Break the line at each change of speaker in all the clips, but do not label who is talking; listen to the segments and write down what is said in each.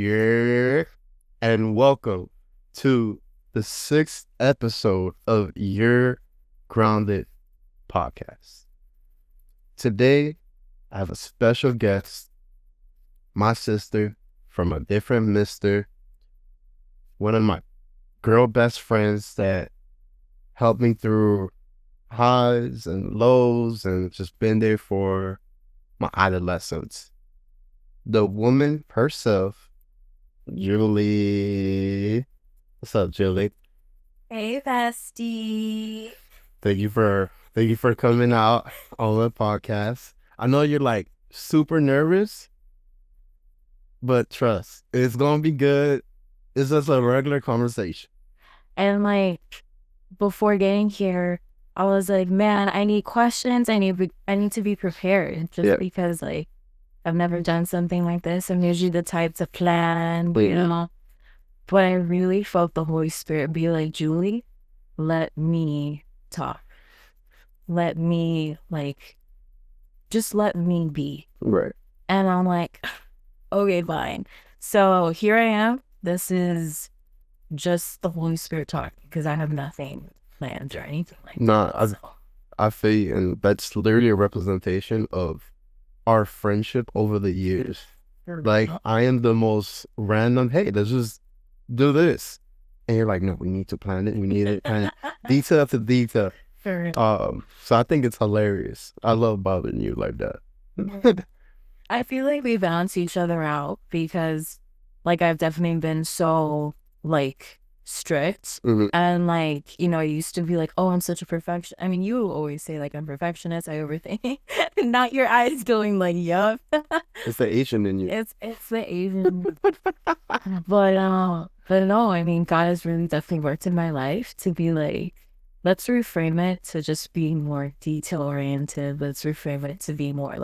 Yeah, and welcome to the sixth episode of Your Grounded podcast. Today, I have a special guest, my sister from a different mister, one of my girl best friends that helped me through highs and lows and just been there for my adolescence. The woman herself, Julie. What's up, Julie?
Hey, bestie.
Thank you for coming out on the podcast. I know you're like super nervous, but trust, it's gonna be good. It's just a regular conversation.
And before getting here, I was like, man, I need questions. I need to be prepared just
Yeah.
because I've never done something like this. I'm usually the type to plan, but I really felt the Holy Spirit be like, Julie, let me talk. Let me just let me be.
Right.
And I'm like, okay, fine. So here I am. This is just the Holy Spirit talking because I have nothing planned or anything like
Nah,
that. So.
I feel you, and that's literally a representation of our friendship over the years. Like, I am the most random, hey, let's just do this. And you're like, no, we need to plan it. We need it kind of detail to detail. So I think it's hilarious. I love bothering you like that.
I feel like we balance each other out because I've definitely been so strict
Mhm.
and I used to be like, oh, I'm such a perfectionist. I mean, you always say I'm perfectionist, I overthink. Not your eyes going yup.
It's the Asian in you.
It's the Asian. But no, I mean, God has really definitely worked in my life to be let's reframe it to just being more detail oriented. Let's reframe it to be more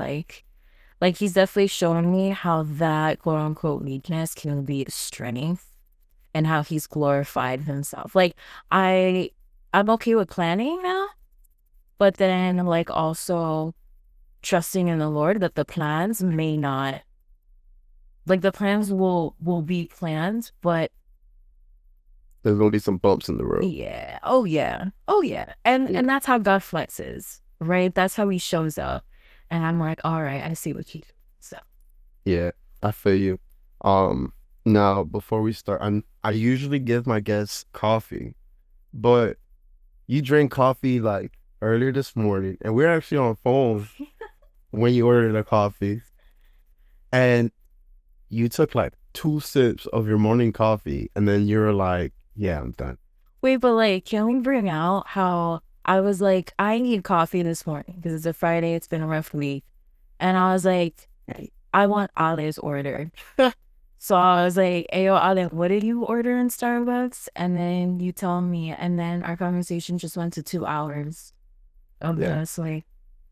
he's definitely shown me how that quote unquote weakness can be a strength and how he's glorified himself. I'm okay with planning now, but then also trusting in the Lord that the plans may not the plans will be planned, but
There's gonna be some bumps in the road.
yeah. Oh yeah. And that's how God flexes, right? That's how he shows up. And I'm like, all right, I see what you do. So
Yeah, I feel you. Now before we start, I usually give my guests coffee, but you drink coffee like earlier this morning, and we're actually on phone when you ordered the coffee, and you took like 2 sips of your morning coffee, and then you were like, "Yeah, I'm done."
wait, but can we bring out how I was like, I need coffee this morning because it's a Friday, it's been a rough week. And I was like, I want Ale's order. So I was like, hey, yo, Ale, what did you order in Starbucks? And then you tell me, and then our conversation just went to 2 hours of
Yeah.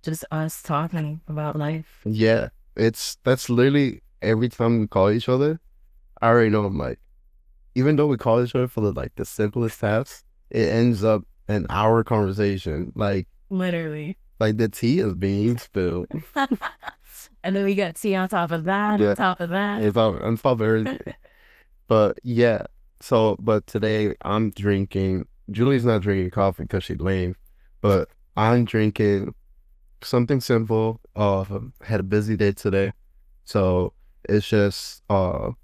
just us talking about life.
Yeah, that's literally every time we call each other. I already know I'm like, even though we call each other for the simplest tasks, it ends up an hour conversation.
Literally.
Like the tea is being spilled.
And then we got tea on top of that,
Yeah.
on top of that.
It's on top of everything. But yeah, but today I'm drinking. Julie's not drinking coffee because she's lame, but I'm drinking something simple. Had a busy day today, so it's just I'm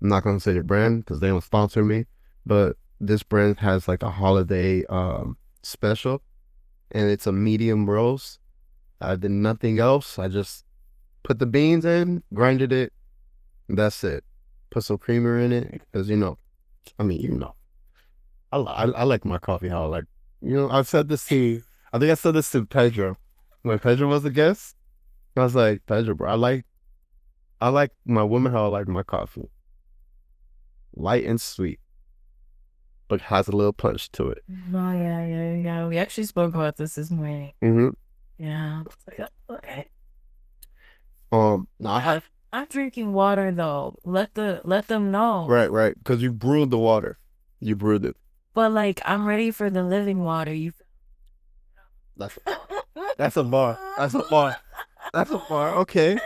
not gonna say the brand because they don't sponsor me, but this brand has like a holiday special, and it's a medium roast. I did nothing else. I just put the beans in, grinded it, and that's it. Put some creamer in it because I like my coffee how I like. I said this to. I think I said this to Pedro when Pedro was a guest. I was like, Pedro, bro, I like my woman how I like my coffee, light and sweet, but has a little punch to it.
Oh, yeah. We actually spoke about this morning.
Mm-hmm.
Yeah. Okay.
Now
I'm drinking water though. Let them know.
right, because you brewed the water. You brewed it.
But I'm ready for the living water.
That's that's a bar. That's a bar. That's a bar. Okay.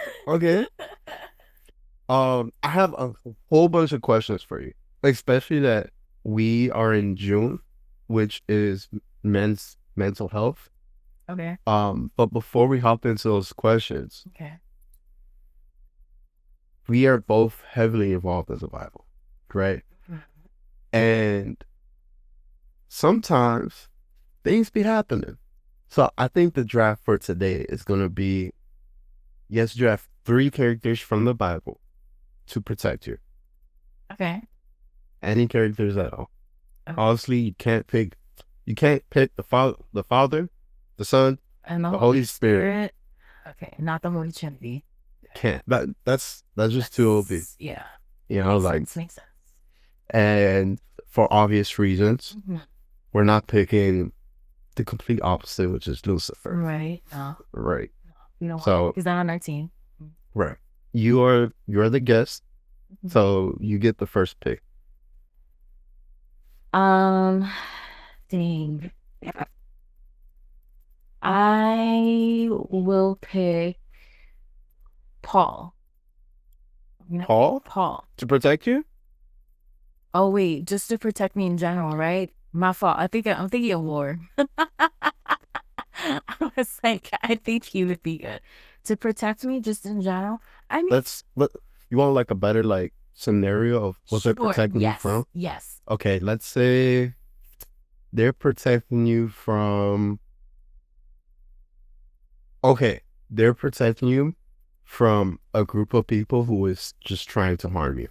I have a whole bunch of questions for you, especially that we are in June, which is men's mental health.
Okay.
But before we hop into those questions,
Okay.
we are both heavily involved in the Bible, right?
Mhm.
And sometimes things be happening. So I think the draft for today is gonna be yes, draft three characters from the Bible to protect you.
Okay.
Any characters at all.
Okay.
Honestly, you can't pick the Father, the Son,
And the
the
Holy
Holy Spirit.
Spirit. Okay. Not the Holy Trinity.
Can't. That's just too OP.
Yeah.
You know,
Makes
like,
sense. Makes sense.
and for obvious reasons,
Mhm.
we're not picking the complete opposite, which is Lucifer.
Right. No.
Right.
You know what?
So
He's not on our team.
right. You're the guest,
Mhm.
so you get the first pick.
Um, dang. I will pick Paul. You know,
Paul
Paul.
to protect you?
Oh wait, just to protect me in general, right? My fault. I'm thinking of war. I was like, I think he would be good to protect me just in general. I mean,
Let you want like a better like scenario of what they're
sure.
protecting you
Yes.
from?
Yes.
Okay, let's say they're protecting you from okay, they're protecting you from a group of people who is just trying to harm you.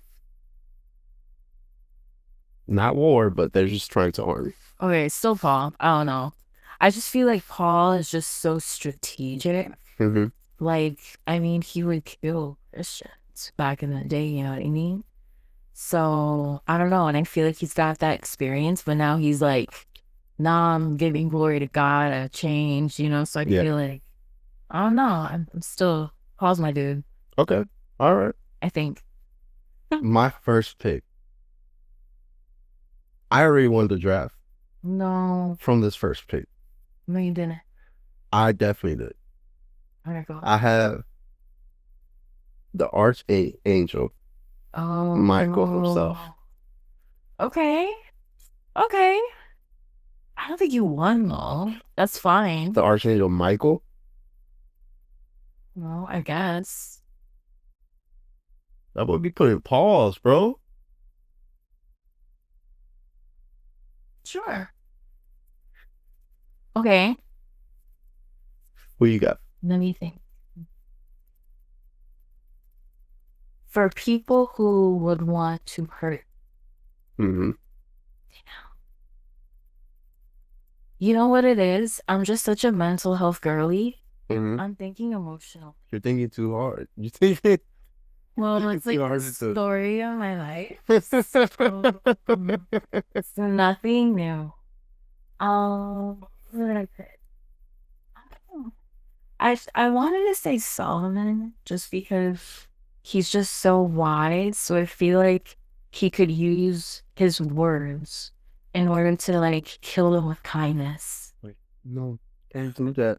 Not war, but they're just trying to harm you.
Okay, still Paul. I don't know. I just feel like Paul is just so strategic.
Mm-hmm.
Like, I mean, he would kill Christians back in the day, you know what I mean? So I don't know. And I feel like he's got that experience, but now he's like, nah, I'm giving glory to God. I changed, you know? So I
Yeah.
feel like, I don't know. I'm still, Paul's my dude,
Okay. All right.
I think.
My first pick. I already won the draft
No,
from this first pick.
no, you didn't.
I definitely did.
Okay, go.
I have the archangel, Michael himself.
Oh, okay. Okay. I don't think you won though. That's fine.
The archangel Michael.
Well, I guess.
That would be putting pause, bro.
Sure. Okay.
Who you got?
Let me think. For people who would want to hurt,
Mm-hmm.
you know what it is? I'm just such a mental health girly.
Mm-hmm.
I'm thinking emotional.
You're thinking too hard. You thinking
Well, it's like
too
the
hard to do.
story of my life. So, it's nothing new. What did I pick? I don't know. I wanted to say Solomon just because he's just so wise. So I feel like he could use his words in order to like kill them with kindness.
Wait, no, can't do that.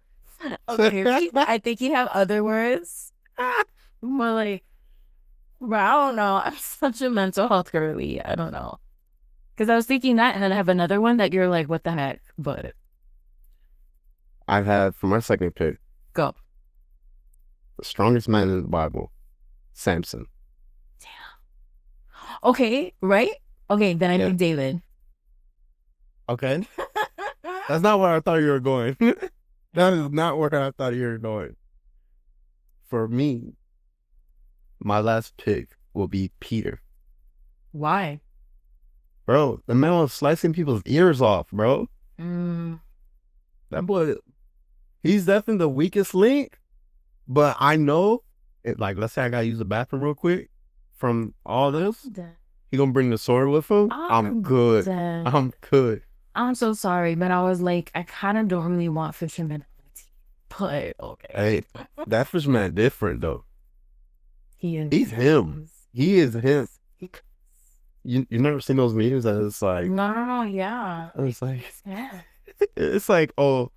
Okay, I think you have other words. More like, but I don't know. I'm such a mental health girly. I don't know. Because I was thinking that, and then I have another one that you're like, what the heck? But
I've had for my second pick
go.
the strongest man in the Bible, Samson.
Okay, right? Okay, then I
Yeah.
pick David.
Okay, that's not where I thought you were going. That is not where I thought you were going. For me, my last pick will be Peter.
Why?
Bro, the man was slicing people's ears off, bro.
Mm,
That boy, he's definitely the weakest link. But I know, like, let's say I gotta use the bathroom real quick. From all this, he gonna bring the sword with him. I'm good.
dead.
I'm good.
I'm so sorry, but I was like, I kind of don't really want fisherman on my team. But okay.
Hey, that fisherman different though.
He is.
He's him. He is him. You never seen those memes that it's like,
No, yeah.
it's like,
Yeah.
it's like, oh,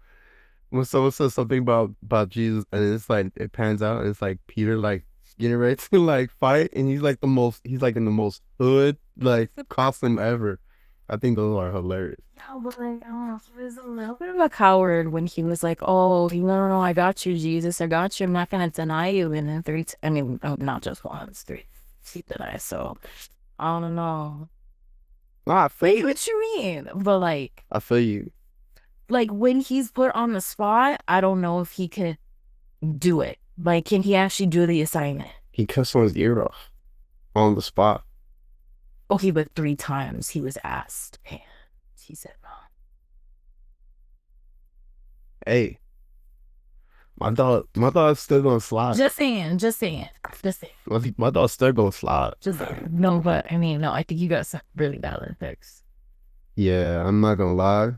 when someone says something about Jesus and it's like it pans out and it's like Peter like getting ready to like fight, and he's like in the most hood like costume ever. I think those are hilarious.
No, but like, oh, he was a little bit of a coward when he was like, "Oh, no, no, I got you, Jesus, I got you. I'm not gonna deny you." And then I mean, not just once, three, he denied. So I don't know.
Nah, I feel
Wait,
you.
what you mean? But
I feel you.
like when he's put on the spot, I don't know if he can do it. Like, can he actually do the assignment?
He cut someone's ear off on the spot.
Okay, but 3 times he was asked, and he said no.
Hey, my dog's still gonna slide.
Just saying, just saying, just saying.
My dog's still gonna slide.
Just no, but I mean, no, I think you got some really valid picks.
Yeah, I'm not gonna lie.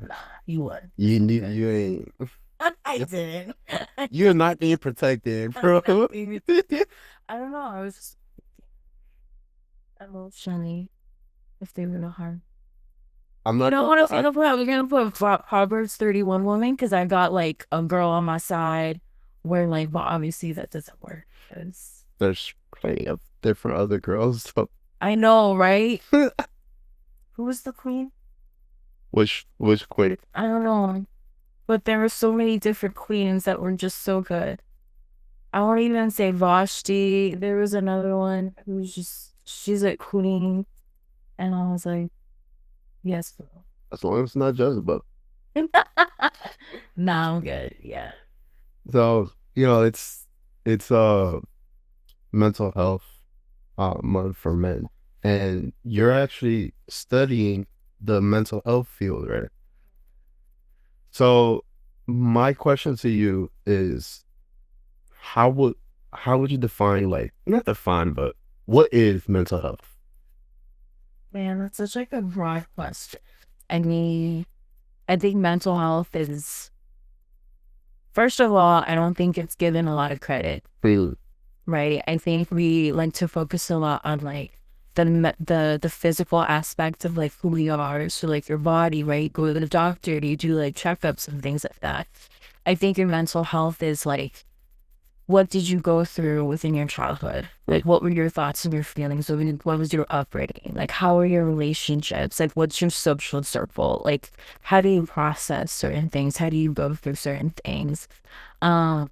You would.
You ain't.
I didn't.
You're not being protected, bro.
I don't know. I was just emotionally if they were to harm.
I'm
You
not.
know what else we're gonna put? We're gonna put Proverbs 31 woman because I got like a girl on my side where like, but obviously that doesn't work because
There's plenty of different other girls. So
I know, right? Who was the queen?
which queen?
I don't know. But there were so many different queens that were just so good. I won't even say Vashti. There was another one who's just, she's a queen. And I was like, yes, girl.
As long as it's not Jezebel.
Nah, I'm good. Yeah.
So it's mental health month for men, and you're actually studying the mental health field, right? So my question to you is how would how would you define, like, not define, but what is mental health?
Man, that's such like a broad question. I mean, I think mental health is, first of all, I don't think it's given a lot of credit,
Mm.
right? I think we like to focus a lot on like the physical aspect of like who we are. So like your body, right? Go to the doctor, you do like checkups and things like that. I think your mental health is like, what did you go through within your childhood? Like, what were your thoughts and your feelings? What was your upbringing? Like, how are your relationships? Like, what's your social circle? Like, how do you process certain things? How do you go through certain things? Um,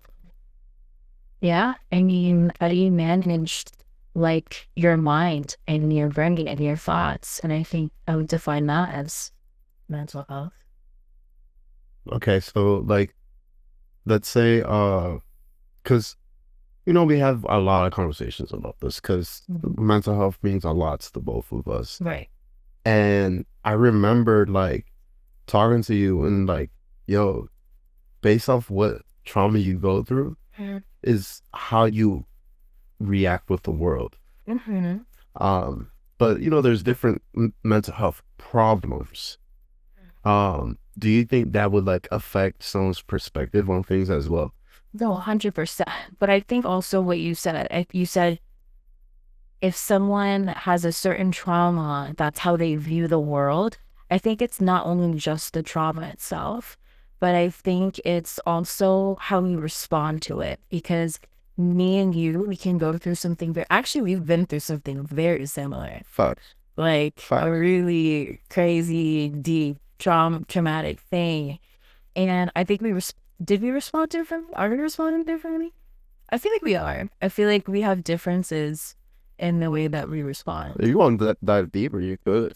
yeah, I mean, how do you manage like your mind and your brain and your thoughts? And I think I would define that as mental health.
Okay, so like let's say because we have a lot of conversations about this because mental health means a lot to the both of us.
Right.
And I remember like talking to you and like, yo, based off what trauma you go through is how you react with the world.
Mm-hmm.
But there's different mental health problems. Do you think that would like affect someone's perspective on things as well?
No, 100%. But I think also what you said, you said if someone has a certain trauma, that's how they view the world. I think it's not only just the trauma itself, but I think it's also how we respond to it. Because me and you, we can go through something actually, we've been through something very similar.
Facts.
Like
Facts.
a really crazy, deep, traumatic thing. And I think did we respond differently? Are we responding differently? I feel like we are. I feel like we have differences in the way that we respond.
If you want to dive deeper, you could.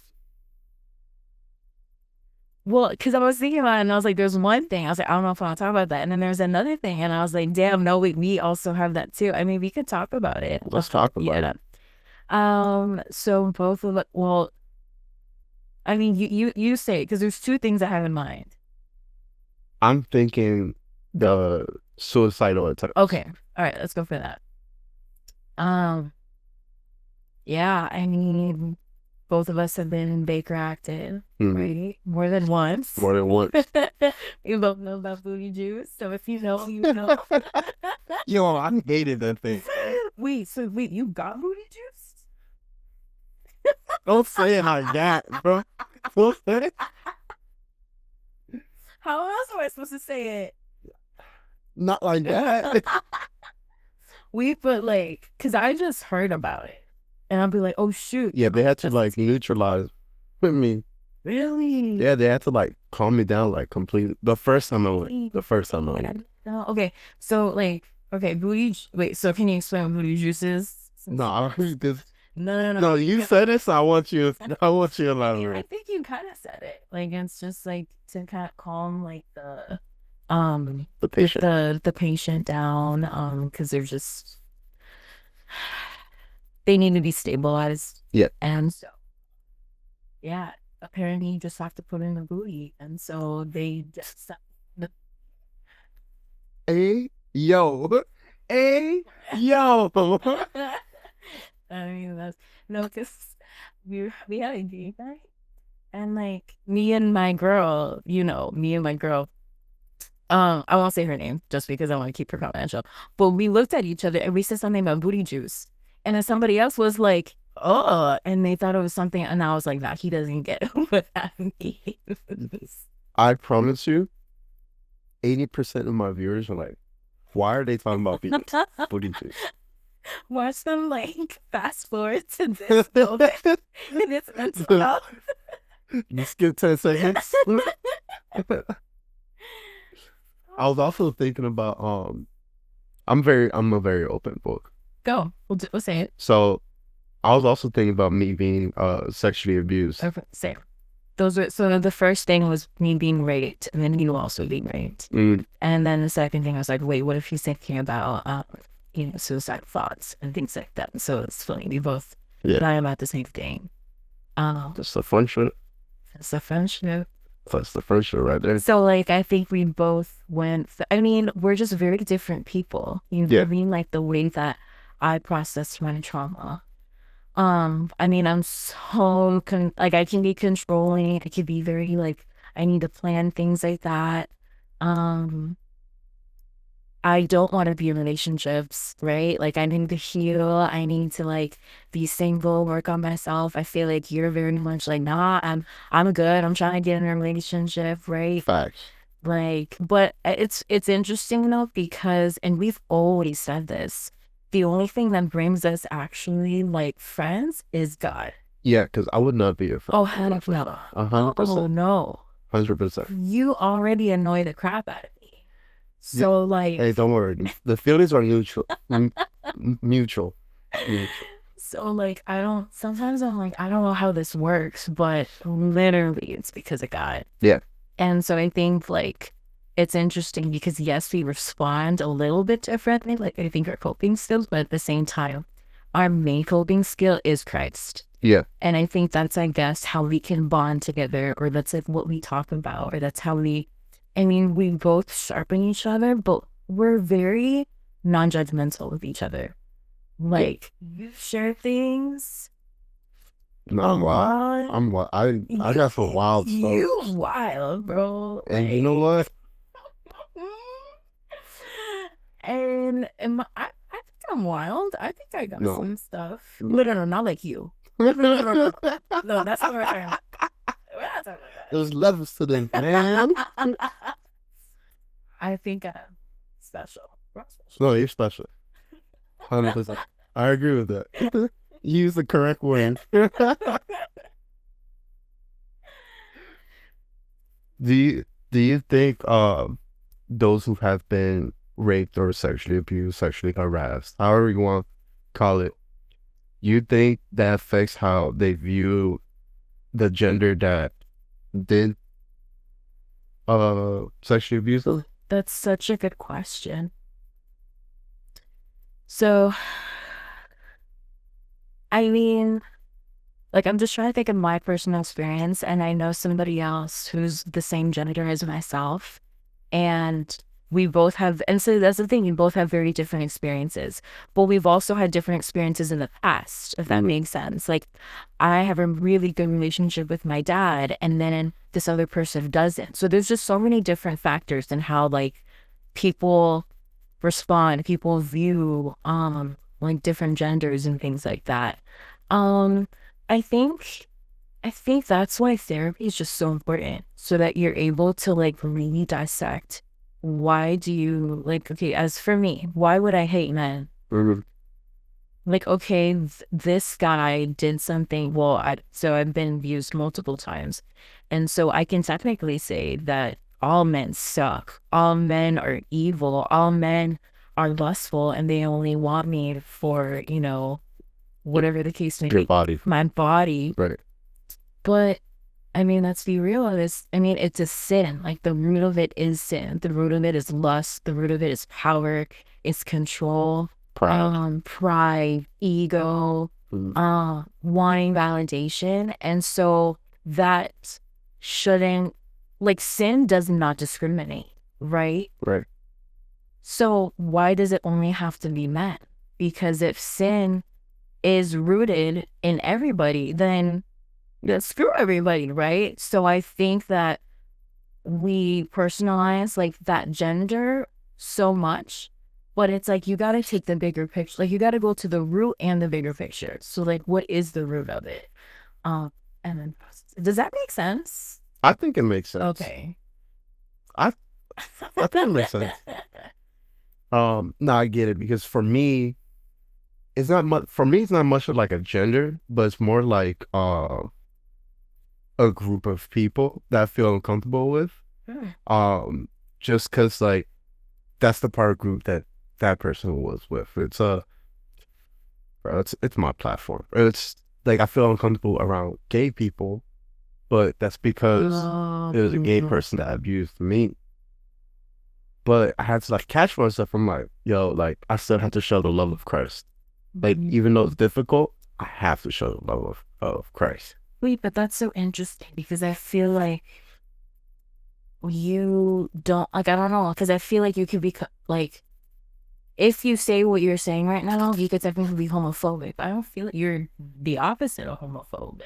Well, because I was thinking about it and I was like, there's one thing. I was like, I don't know if I want to talk about that. And then there's another thing. And I was like, damn, no, we also have that too. I mean, we could talk about it.
Let's talk about it.
So both of it, well, I mean, you say, because there's two things I have in mind.
I'm thinking the suicidal attempts.
Okay. All right, let's go for that. Yeah, I mean, both of us have been Baker acted, right? More than once.
More than once.
You both know about booty juice, so if you know, you know.
Yo, I hated that thing.
Wait, you got booty juice?
Don't say it like that, bro. Don't say it.
How else am I supposed to say it?
Not like that.
but like, cause I just heard about it, and I'll be like, oh shoot,
Yeah, they had to like neutralize with me.
really?
Yeah, they had to like calm me down like completely. The first time I went. The first time I went.
No, okay, so like, okay, wait, so can you explain what booty juice is?
No, I read this.
No,
No, you said it, so I want you. I want you to
I
elaborate.
think you kind of said it. Like it's just like to kind of calm like
The patient.
the patient down because they're just they need to be stabilized.
Yeah.
And so yeah, apparently you just have to put in the booty, and so they just
Hey, yo. Hey, yo.
I mean that's no, because we had a date night, and like me and my girl, me and my girl. I won't say her name just because I want to keep her confidential. But we looked at each other and we said something about booty juice. And then somebody else was like, oh, and they thought it was something. And I was like, nah, he doesn't get what that means.
I promise you, 80% of my viewers are like, why are they talking about booty juice?
Watch them like fast forward to this moment. And it's mental.
Let's get 10 seconds. I was also thinking about I'm a very open book.
Go. We'll say it.
So I was also thinking about me being sexually abused.
Okay, say it. So the first thing was me being raped, and then you also being raped. And then the second thing I was like, wait, what if he's thinking about suicidal thoughts and things like that? So it's funny, we both lie about the same thing.
That's the friendship.
It's the friendship.
That's the friendship right there.
So like I think we both we're just very different people. You know what I mean? Like the way that I process my trauma. I mean, I'm so like I can be controlling. I can be very like I need to plan things like that. I don't want to be in relationships, right? Like I need to heal. I need to like be single, work on myself. I feel like you're very much like, nah, I'm good. I'm trying to get in a relationship, right?
Facts.
Like, but it's interesting though because, and we've always said this, the only thing that brings us actually like friends is God.
Yeah, because I would not be a friend.
Oh, hell no.
100%.
Oh no.
100%.
You already annoy the crap out of me. So like,
hey, don't worry. The feelings are mutual. Mutual.
So like, sometimes I'm like, I don't know how this works, but literally it's because of God.
Yeah.
And so I think like, it's interesting because yes, we respond a little bit differently. Like I think our coping skills, but at the same time, our main coping skill is Christ.
Yeah.
And I think that's, I guess, how we can bond together, or that's like what we talk about, or that's how we both sharpen each other, but we're very non-judgmental with each other. Like, you share things.
No, I'm wild. I got some wild stuff.
You wild, bro.
And you know what?
And I think I'm wild. I think I got some stuff. No, not like you. No, that's not right.
There's levels to them, man.
I think I'm special.
No, you're special. 100%. I agree with that. Use the correct word. Do you think those who have been raped or sexually abused, sexually harassed, however you want to call it, you think that affects how they view the gender that did sexually abuse them?
That's such a good question. So, I mean, like I'm just trying to think of my personal experience, and I know somebody else who's the same gender as myself, and we both have, and so that's the thing, we both have very different experiences, but we've also had different experiences in the past, if that makes sense. Like I have a really good relationship with my dad, and then this other person doesn't. So there's just so many different factors in how like people respond, people view like different genders and things like that. I think that's why therapy is just so important, so that you're able to like really dissect, why do you like, okay, as for me, why would I hate men?
Mhm.
Like, okay, this guy did something. Well, so I've been abused multiple times. And so I can technically say that all men suck. All men are evil. All men are lustful and they only want me for, whatever the case may
Your
be,
body.
my body.
Right.
But I mean, let's be real. It's a sin. Like the root of it is sin. The root of it is lust. The root of it is power. It's control,
Pride.
pride, ego,
Mhm.
wanting validation. And so that shouldn't, like, sin does not discriminate, right?
Right.
So why does it only have to be men? Because if sin is rooted in everybody, then screw everybody, right? So I think that we personalize like that gender so much, but it's like you got to take the bigger picture. Like you got to go to the root and the bigger picture. So like, what is the root of it? And then does that make sense?
I think it makes sense.
Okay.
I I think it makes sense. No, I get it because for me, it's not much. For me, it's not much of like a gender, but it's more like a group of people that I feel uncomfortable with. Um, just because like that's the part of group that that person was with. It's my platform. It's like I feel uncomfortable around gay people, but that's because it was a gay person that abused me. But I had to like catch myself from like, yo, like I still have to show the love of Christ. Like even though it's difficult, I have to show the love of Christ.
Wait, but that's so interesting because I feel like you don't like I don't know because I feel like you could be like if you say what you're saying right now, you could technically be homophobic. I don't feel like you're the opposite of homophobic.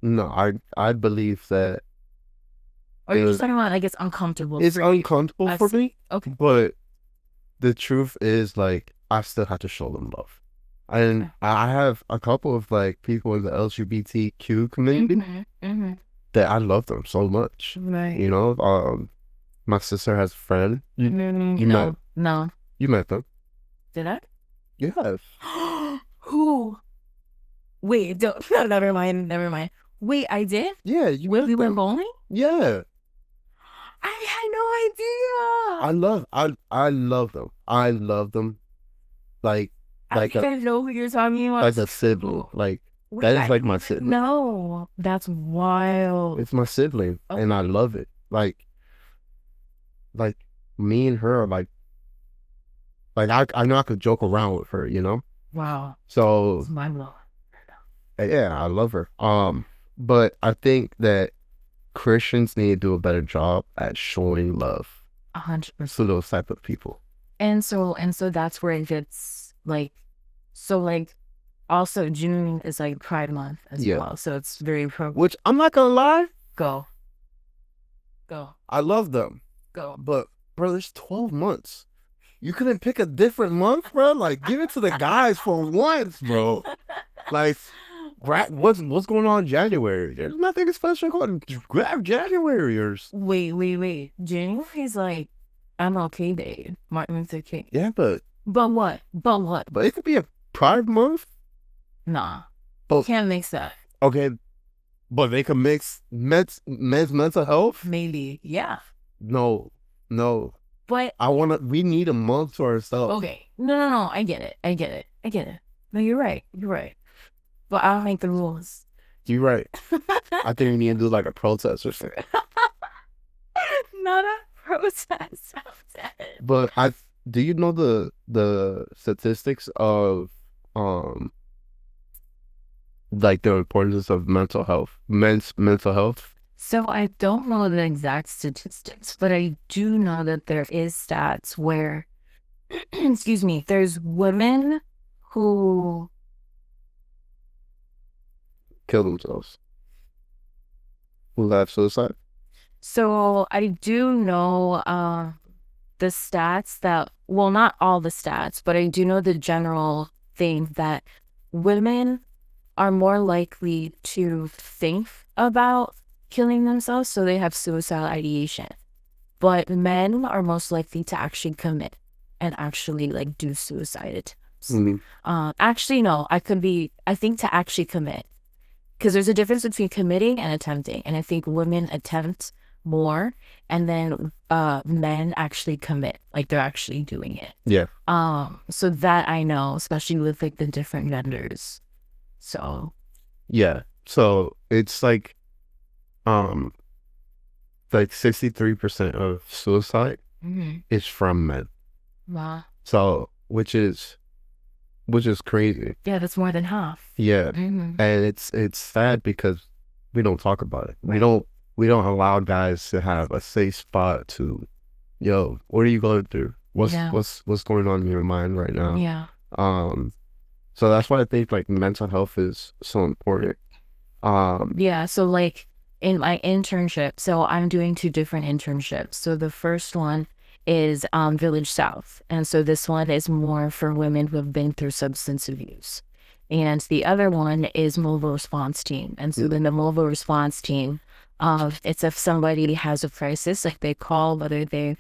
No, I believe that
Or you're just talking about like it's uncomfortable.
it's uncomfortable for me.
Okay.
But the truth is like I still have to show them love. And I have a couple of like people in the LGBTQ community that I love them so much.
Right.
You know, my sister has a friend. You met
No.
you met them.
Did I?
Yes.
Who? Wait, don't no, never mind. Wait, I did?
Yeah, you met
We went
them.
bowling?
Yeah.
I had no idea.
I love them. I love them. Like
I think I know who you're talking about.
like a sibling. Like that is like my sibling.
No, that's wild.
It's my sibling, and I love it. Like me and her are like I know I could joke around with her, you know.
Wow.
So
it's mind blowing.
Yeah, I love her. But I think that Christians need to do a better job at showing love
100%
to those type of people.
And so that's where it gets like, so like, also June is like Pride Month as well, so it's very appropriate.
Which I'm not gonna lie,
go.
I love them,
go.
But bro, there's 12 months. You couldn't pick a different month, bro. Like, give it to the guys for once, bro. Like, what's going on in January? There's nothing special going. Grab January or
wait. January is like MLK Day, Martin Luther King.
Yeah, but
what?
But it could be a Pride Month.
Nah, you can't mix that.
Okay, but they can mix men's mental health.
Maybe, yeah.
No.
But
we need a month to ourselves.
Okay, no. I get it. No, you're right. But I don't make the rules.
You're right. I think we need to do like a protest or something.
Not a protest.
But do you know the statistics of like the importance of mental health, men's mental health?
So I don't know the exact statistics, but I do know that there is stats where, excuse me, there's women who
kill themselves, who have suicide.
So I do know the stats that, well, not all the stats, but I do know the general thing that women are more likely to think about killing themselves, so they have suicidal ideation. But men are most likely to actually commit and actually like do suicide relationships. Actually, no, I think to actually commit, because there's a difference between committing and attempting. And I think women attempt more, and then men actually commit, like they're actually doing it.
Yeah.
So that I know, especially with like the different genders. So
Yeah. So it's um like 63% of suicide is from men.
wow.
So which is crazy.
Yeah, that's more than half.
Yeah. And it's sad because we don't talk about it. We don't allow guys to have a safe spot to, yo, what are you going through?
Yeah.
What's going on in your mind right now?
Yeah.
Um, so that's why I think like mental health is so important.
Yeah, so like in my internship, so I'm doing two different internships. So the first one is Village South. And so this one is more for women who have been through substance abuse. And the other one is mobile response team. And so then the mobile response team, it's if somebody has a crisis, like they call, whether they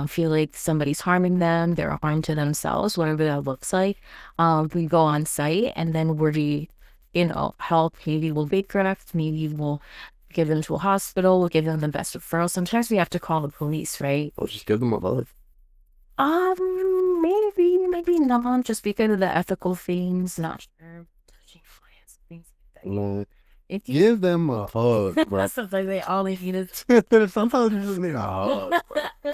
feel like somebody's harming them, they're harm to themselves, whatever that looks like. We go on site and then help. Maybe we'll bankrupt, maybe we'll give them to a hospital, we'll give them the best referral. Sometimes we have to call the police, right?
I'll just give them a hug.
Maybe not, just because of the ethical things, not sure. Touching clients, things like that.
No.
If you
Give them a hug, bro.
sometimes they all they need is
Sometimes you just need a hug, bro.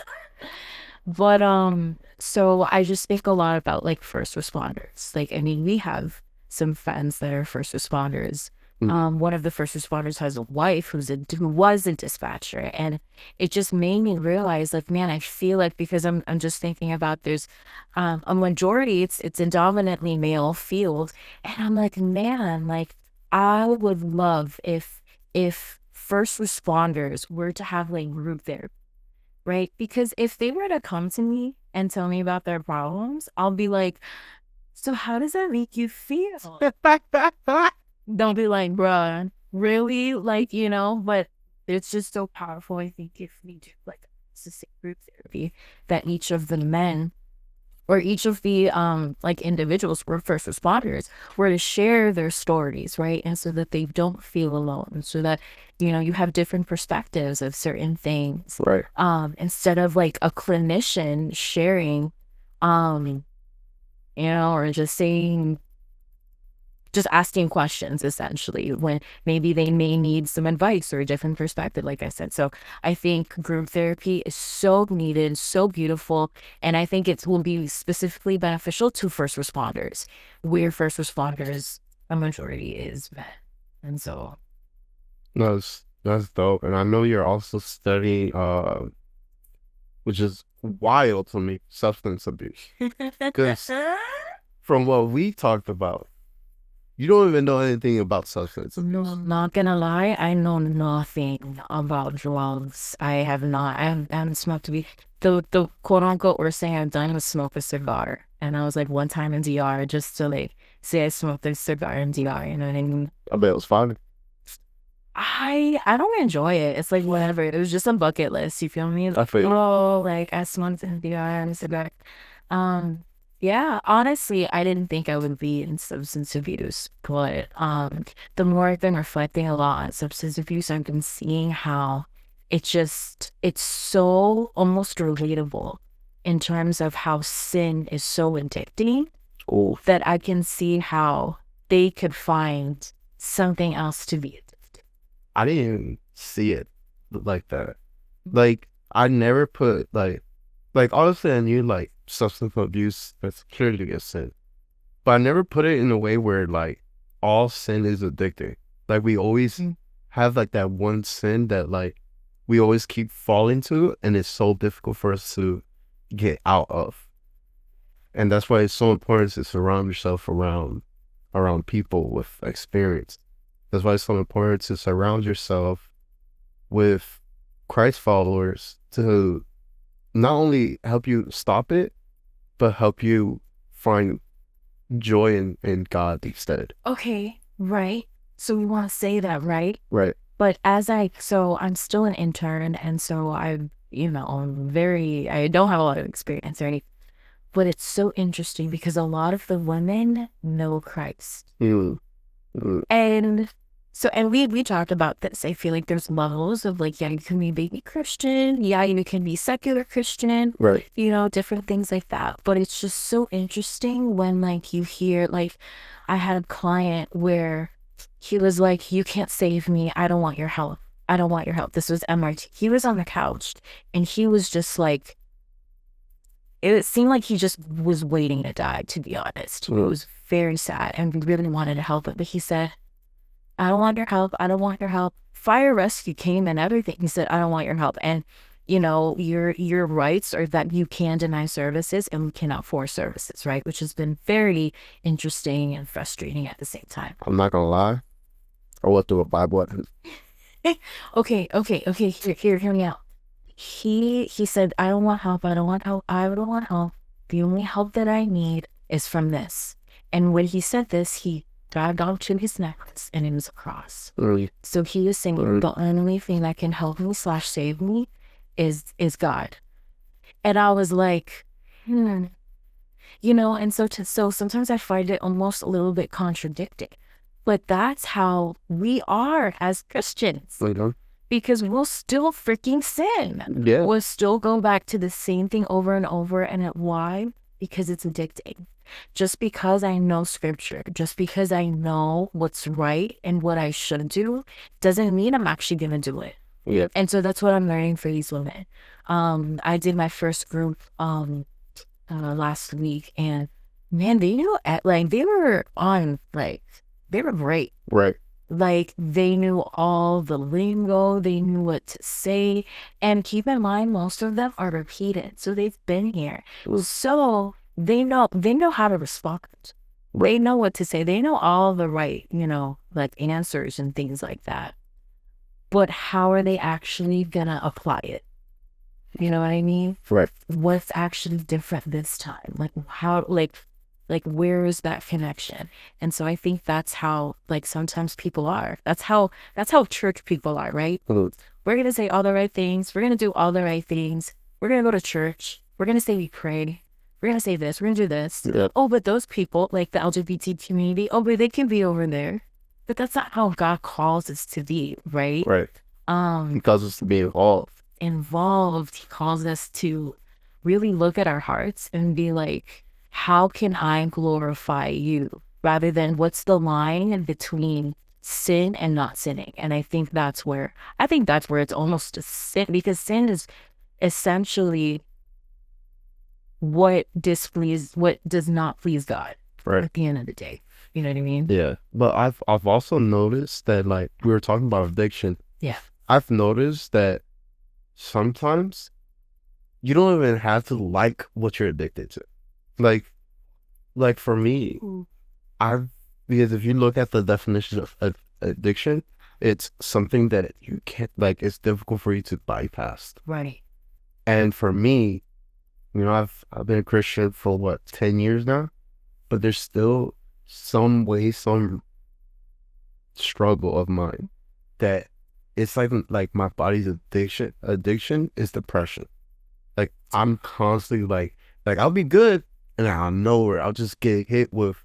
But so I just think a lot about like first responders. Like, I mean, we have some friends that are first responders. One of the first responders has a wife who was a dispatcher, and it just made me realize, like, man, I feel like, because I'm just thinking about, there's a majority, it's a dominantly male field, and I'm like, man, like, I would love if first responders were to have like group therapy, right? Because if they were to come to me and tell me about their problems, I'll be like, so how does that make you feel? Don't be like, bruh, really? Like, but it's just so powerful. I think if we do like specific group therapy, that each of the men or each of the like individuals who are first responders were to share their stories, right? And so that they don't feel alone. So that, you have different perspectives of certain things.
Right.
Instead of like a clinician sharing, or just asking questions, essentially, when maybe they may need some advice or a different perspective, like I said. So I think group therapy is so needed, so beautiful, and I think it will be specifically beneficial to first responders. We're first responders, a majority is men. And so
that's dope. And I know you're also studying which is wild to me, substance abuse. Because from what we talked about, you don't even know anything about substance abuse.
No, I'm not gonna lie, I know nothing about drugs. I haven't smoked weed. The quote unquote worst thing I've done was smoke a cigar. And I was like one time in DR just to like say I smoked a cigar in DR, you know what I mean?
I bet it was fun.
I don't enjoy it. It's like whatever. It was just a bucket list, you feel me?
I feel
Like I smoked in DR and a cigar. Yeah, honestly, I didn't think I would be in substance abuse, but the more I've been reflecting a lot on substance abuse, I've been seeing how it's so almost relatable in terms of how sin is so addicting that I can see how they could find something else to be addicted.
I didn't even see it like that. Like I never put like honestly I knew like substance abuse that's clearly a sin. But I never put it in a way where like all sin is addicting. Like we always have like that one sin that like we always keep falling to, and it's so difficult for us to get out of. And that's why it's so important to surround yourself around people with experience. That's why it's so important to surround yourself with Christ followers to not only help you stop it, but help you find joy in God instead.
Okay, right. So we want to say that, right?
Right.
But so I'm still an intern, and so I don't have a lot of experience or anything. But it's so interesting because a lot of the women know Christ.
Mm, mm,
And so, and we talked about this. I feel like there's levels of like, yeah, you can be baby Christian. Yeah, you can be secular Christian,
right.
you know, different things like that. But it's just so interesting when like you hear, like, I had a client where he was like, you can't save me. I don't want your help. I don't want your help. This was MRT. He was on the couch and he was just like, it seemed like he just was waiting to die, to be honest. He was very sad and we really wanted to help him. But he said, I don't want your help. I don't want your help. Fire rescue came and everything. He said, I don't want your help. And, you know, your rights are that you can deny services and we cannot force services, right? Which has been very interesting and frustrating at the same time.
I'm not gonna lie. I went through a Bible.
Okay. Hear me out. He said, I don't want help. I don't want help. I don't want help. The only help that I need is from this. And when he said this, he grabbed onto his necklace and it was a cross.
Really?
So he was saying the only thing that can help me / save me is God. And I was like, you know, and so sometimes I find it almost a little bit contradicting. But that's how we are as Christians.
Later.
Because we'll still freaking sin.
Yeah.
We'll still go back to the same thing over and over. And why? Because it's addicting. Just because I know scripture, just because I know what's right and what I should do, doesn't mean I'm actually going to do it.
Yeah.
And so that's what I'm learning for these women. I did my first group last week, and man, they knew like they were on like they were great.
Right.
Like they knew all the lingo, they knew what to say, and keep in mind most of them are repeated, so they've been here, so they know how to respond. They know what to say. They know all the right, you know, like answers and things like that. But how are they actually gonna apply it? You know what I mean?
Right.
What's actually different this time? Like how, like where is that connection? And so I think that's how like sometimes people are. That's how church people are, right?
Mm.
We're gonna say all the right things. We're gonna do all the right things. We're gonna go to church. We're gonna say we pray. We're gonna say this. We're gonna do this.
Yeah.
Oh, but those people, like the LGBT community, oh, but they can be over there. But that's not how God calls us to be, right?
Right. He calls us to be involved.
He calls us to really look at our hearts and be like, how can I glorify you? Rather than what's the line in between sin and not sinning. And I think that's where it's almost a sin, because sin is essentially what does not please God. Right. At the end of the day. You know what I mean?
Yeah. But I've also noticed that, like, we were talking about addiction.
Yeah.
I've noticed that sometimes you don't even have to like what you're addicted to. Like for me, because if you look at the definition of addiction, it's something that you can't, like, it's difficult for you to bypass.
Right.
And for me, you know, I've been a Christian for 10 years now, but there's still some struggle of mine that it's like my body's addiction is depression. Like I'm constantly like I'll be good and out of nowhere I'll just get hit with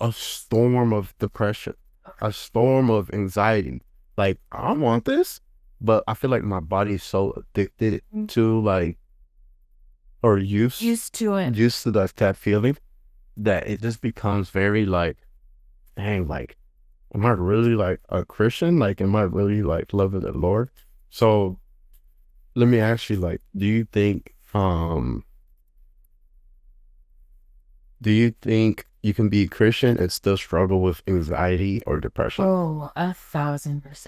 a storm of depression, a storm of anxiety. Like I don't want this, but I feel like my body is so addicted to like, or used to that feeling, that it just becomes very like, dang, like, am I really like a Christian? Like, am I really like loving the Lord? So let me ask you, like, do you think you can be a Christian and still struggle with anxiety or depression?
Oh, 1,000%.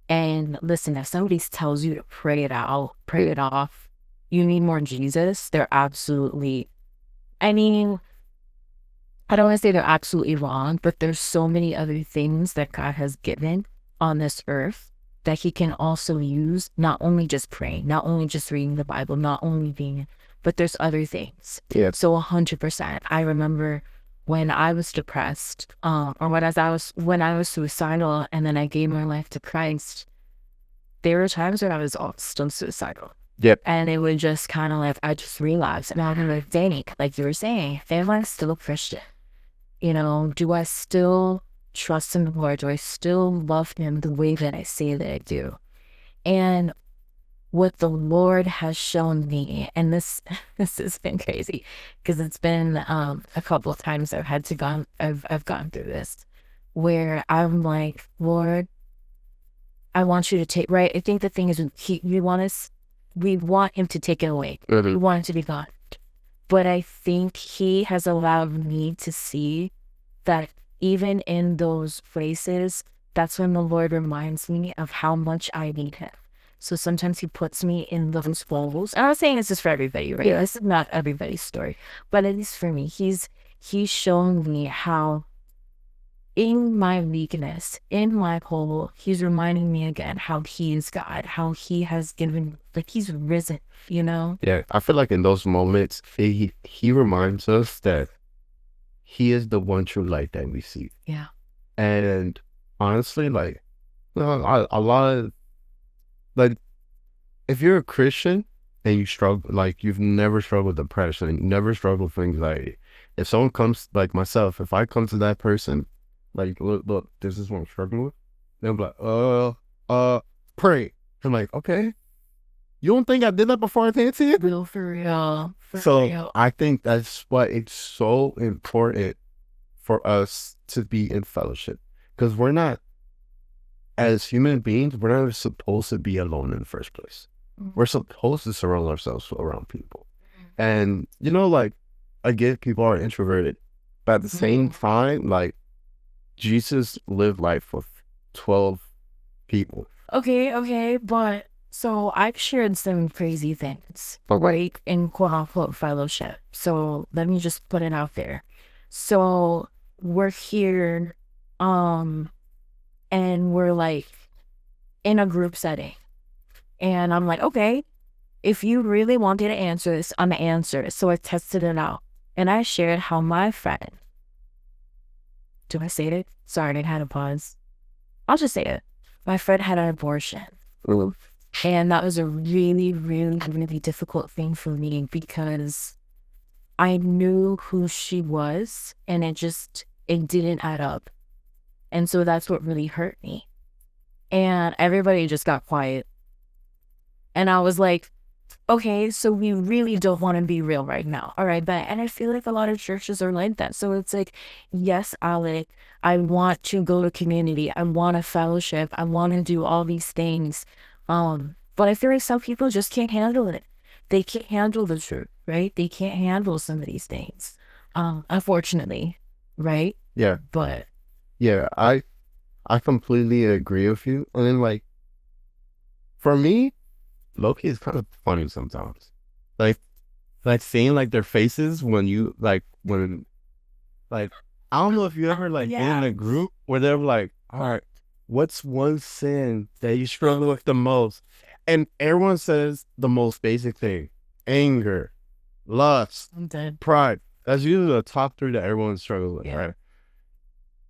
And listen, if somebody tells you to pray it off, you need more Jesus, they're absolutely, I mean, I don't want to say they're absolutely wrong, but there's so many other things that God has given on this earth that he can also use, not only just praying, not only just reading the Bible, not only being, but there's other things.
Yeah.
So 100%. I remember when I was depressed, or when I was suicidal and then I gave my life to Christ, there were times when I was still suicidal.
Yep.
And it would just kind of like, I just relapse. And I'm like, dang, like you were saying, am I still a Christian? You know, do I still trust in the Lord? Do I still love him the way that I say that I do? And what the Lord has shown me, and this this has been crazy because it's been a couple of times I've gone through this where I'm like, Lord, I want you to take right. I think the thing is we want him to take it away. We want him to be gone. But I think he has allowed me to see that even in those places, that's when the Lord reminds me of how much I need him. So sometimes he puts me in those bowls. I'm not saying this is for everybody, right? This is not everybody's story. But at least for me, he's shown me how in my weakness, in my hole, he's reminding me again how he is God, how he has given, like he's risen, you know?
Yeah, I feel like in those moments, he reminds us that he is the one true light that we see.
Yeah.
And honestly, like, you know, a lot of, like, if you're a Christian and you struggle, like, you've never struggled with depression, you never struggled with anxiety. If someone comes, like myself, if I come to that person, like, look, this is what I'm struggling with, they'll be like, pray. I'm like, okay. You don't think I did that before I came to you?
Real for real.
So I think that's why it's so important for us to be in fellowship, because we're not, as human beings, we're not supposed to be alone in the first place. We're supposed to surround ourselves around people. And, you know, like, again, people are introverted, but at the same time, like, Jesus lived life with 12 people.
Okay, but so I've shared some crazy things, right, in quote unquote fellowship. So let me just put it out there. So we're here, and we're like in a group setting. And I'm like, okay, if you really wanted to answer this, I'm gonna answer it. So I tested it out. And I shared how my friend, do I say it? Sorry, I had a pause. I'll just say it. My friend had an abortion. And that was a really, really, really difficult thing for me because I knew who she was and it didn't add up. And so that's what really hurt me. And everybody just got quiet. And I was like, okay, so we really don't want to be real right now. All right, but, and I feel like a lot of churches are like that. So it's like, yes, Alec, I want to go to community. I want a fellowship. I want to do all these things. But I feel like some people just can't handle it. They can't handle the truth, right? They can't handle some of these things. Unfortunately, right?
Yeah.
But
yeah, I completely agree with you. And then, like, for me, Loki is kind of funny sometimes. Like seeing like their faces when you like I don't know if you ever like been in a group where they're like, all right, what's one sin that you struggle with the most? And everyone says the most basic thing: anger, lust, pride. That's usually the top three that everyone struggles with, right?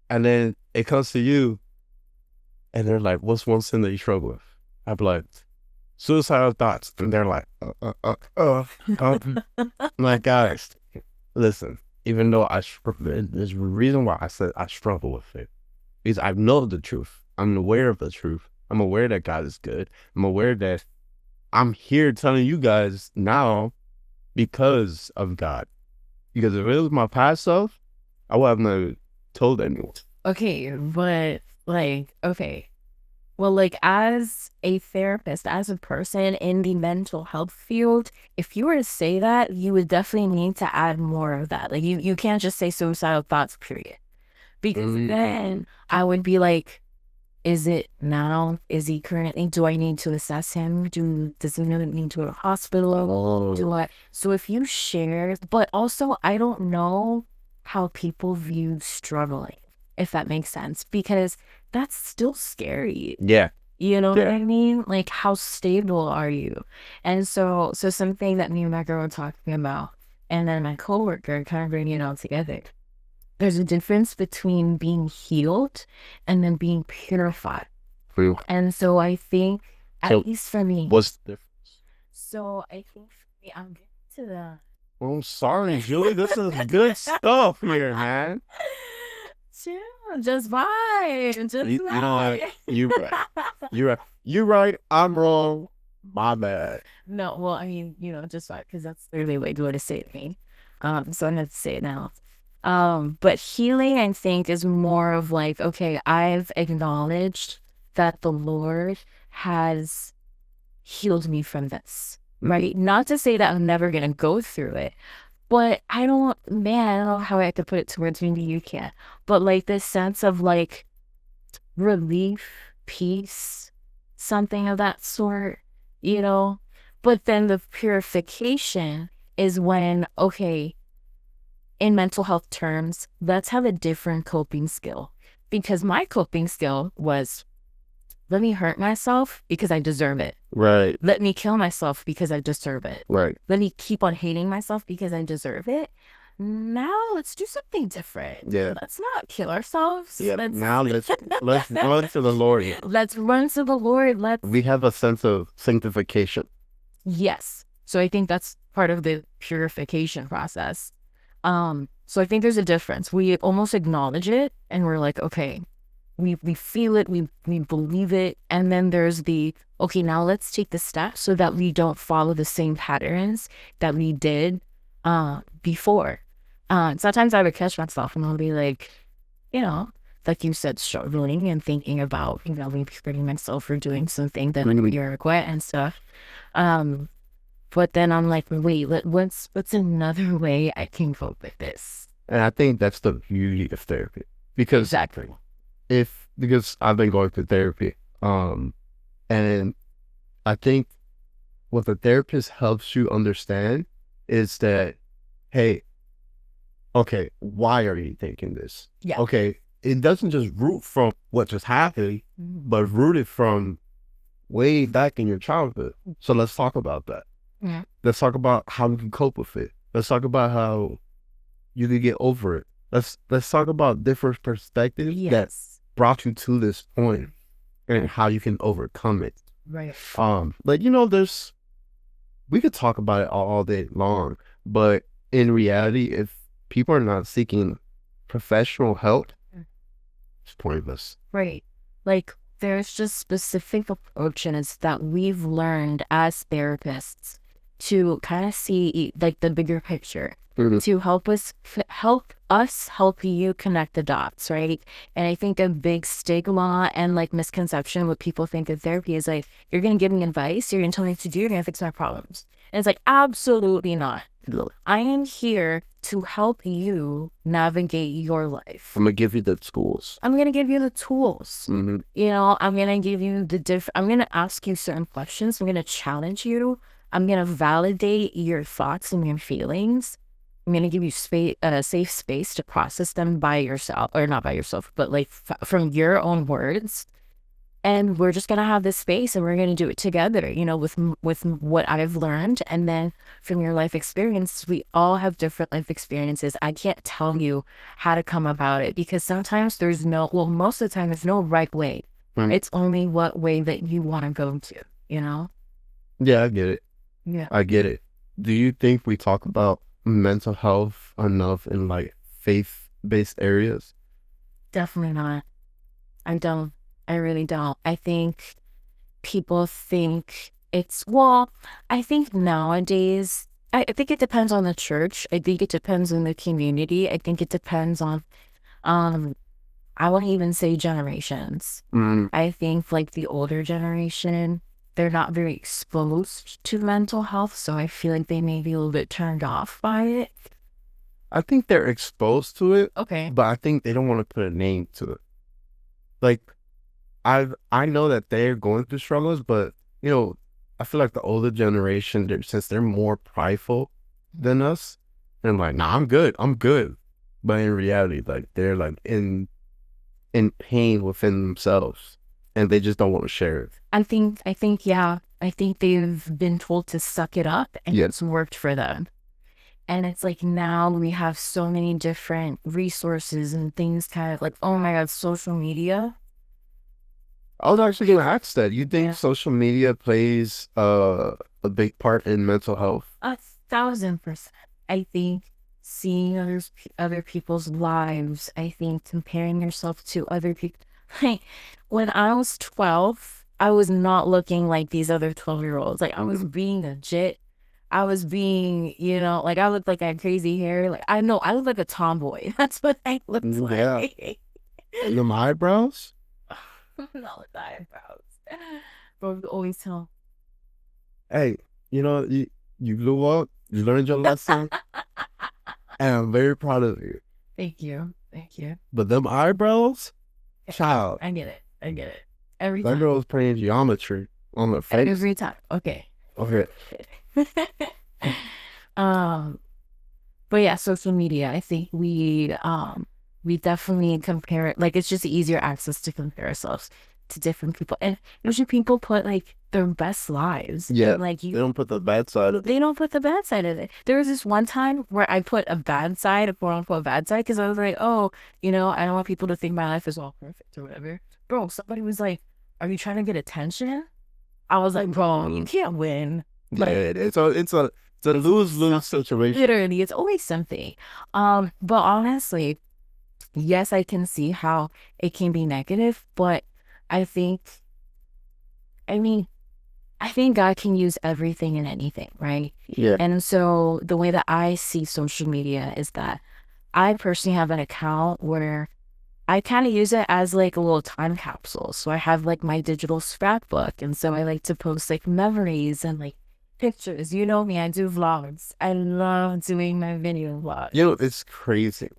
And then it comes to you, and they're like, what's one sin that you struggle with? I'd be like, suicidal thoughts. And they're like, my guys, listen, even though there's a reason why I said I struggle with it, because I know the truth. I'm aware of the truth. I'm aware that God is good. I'm aware that I'm here telling you guys now because of God. Because if it was my past self, I would have never told anyone.
Okay, but like, okay. Well, like as a therapist, as a person in the mental health field, if you were to say that, you would definitely need to add more of that. Like you can't just say suicidal thoughts, period. Because then I would be like, is it now? Is he currently? Do I need to assess him? Does he need to go to a hospital? So if you share, but also I don't know how people view struggling, if that makes sense, because that's still scary.
Yeah.
You know what I mean? Like, how stable are you? And so something that me and my girl were talking about, and then my coworker kind of bringing it all together. There's a difference between being healed and then being purified. And so I think, at least for me,
what's the difference?
So I think for me, I'm getting to the
I'm sorry, Julie. This is good stuff here, man.
chill, just vibe, just
You know what?
vibe.
You right. You right. You right. I'm wrong. My bad.
No, well, I mean, just vibe because that's literally what you want to say to me. So I'm gonna say it now. But healing, I think, is more of like, okay, I've acknowledged that the Lord has healed me from this, right? Not to say that I'm never gonna go through it, but man, I don't know how I have to put it to words. Maybe you can. But like this sense of like relief, peace, something of that sort, you know? But then the purification is when, okay, in mental health terms, let's have a different coping skill. Because my coping skill was, let me hurt myself because I deserve it.
Right.
Let me kill myself because I deserve it.
Right.
Let me keep on hating myself because I deserve it. Now let's do something different.
Yeah.
Let's not kill ourselves.
Yeah. Now let's run to the Lord.
Let's run to the Lord.
We have a sense of sanctification.
Yes. So I think that's part of the purification process. So I think there's a difference. We almost acknowledge it and we're like, okay, we feel it, we believe it, and then there's the, okay, now let's take the steps so that we don't follow the same patterns that we did before. Sometimes I would catch myself and I'll be like, like you said, struggling and thinking about, maybe hurting myself for doing something that we regret and stuff. But then I'm like, wait, what's another way I can cope with this?
And I think that's the beauty of therapy. Because
exactly.
Because I've been going through therapy. And I think what the therapist helps you understand is that, hey, okay, why are you thinking this?
Yeah.
Okay, it doesn't just root from what just happened, but rooted from way back in your childhood. So let's talk about that.
Yeah.
Let's talk about how you can cope with it. Let's talk about how you can get over it. Let's talk about different perspectives that brought you to this point and how you can overcome it.
Right.
But we could talk about it all day long, but in reality, if people are not seeking professional help, it's pointless.
Right. Like there's just specific approaches that we've learned as therapists to kind of see like the bigger picture, to help you connect the dots, right? And I think a big stigma and like misconception what people think of therapy is like, you're gonna give me advice, you're gonna tell me what to do, you're gonna fix my problems. And it's like, absolutely not. I am here to help you navigate your life.
I'm gonna give you the tools.
I'm gonna give you the tools. I'm gonna give you I'm gonna ask you certain questions. I'm gonna challenge you. I'm gonna validate your thoughts and your feelings. I'm gonna give you a safe space to process them by yourself, or not by yourself, but like from your own words. And we're just gonna have this space, and we're gonna do it together. With what I've learned, and then from your life experience, we all have different life experiences. I can't tell you how to come about it because sometimes most of the time there's no right way. It's only what way that you want to go to.
Yeah, I get it.
Yeah,
I get it. Do you think we talk about mental health enough in like faith-based areas?
Definitely not. I don't. I really don't. I think people think I think nowadays, I think it depends on the church. I think it depends on the community. I think it depends on, I won't even say generations. I think like the older generation, they're not very exposed to mental health. So I feel like they may be a little bit turned off by it.
I think they're exposed to it.
Okay.
But I think they don't want to put a name to it. Like, I know that they're going through struggles, but I feel like the older generation, since they're more prideful than us, they're like, nah, I'm good. But in reality, like they're like in pain within themselves, and they just don't want to share it.
I think they've been told to suck it up, and it's worked for them. And it's like now we have so many different resources and things, kind of like, oh my God, social media.
I was actually going to ask that. You think social media plays a a big part in mental health?
1,000%. I think seeing other people's lives, I think comparing yourself to other people. Like when I was 12, I was not looking like these other 12-year-olds. Like I was being legit. I was being, like I looked like I had crazy hair. Like I know I look like a tomboy. That's what I looked
Yeah.
like.
And them eyebrows?
Not with the eyebrows. But we always tell.
Hey, you blew up, you learned your lesson, and I'm very proud of you.
Thank you. Thank you.
But them eyebrows, child,
I get it. I get it. Every
that
time.
girl was playing geometry on the face.
Every time. Okay.
Okay.
um, but yeah, social media. I think we definitely compare it. Like it's just easier access to compare ourselves to different people, and usually people put like their best lives.
Yeah.
And, like
They don't put the bad side of it.
they don't put the bad side of it. There was this one time where I put a bad side, a quote unquote bad side, because I was like, oh, I don't want people to think my life is all perfect or whatever. Bro, somebody was like, are you trying to get attention? I was like, bro, you can't win.
Yeah, it's a lose-lose situation.
Literally, it's always something. But honestly, yes, I can see how it can be negative, but I think, I mean, I think God can use everything and anything, right?
Yeah.
And so the way that I see social media is that I personally have an account where I kind of use it as like a little time capsule. So I have like my digital scrapbook. And so I like to post like memories and like pictures. You know me, I do vlogs. I love doing my video vlogs.
It's crazy.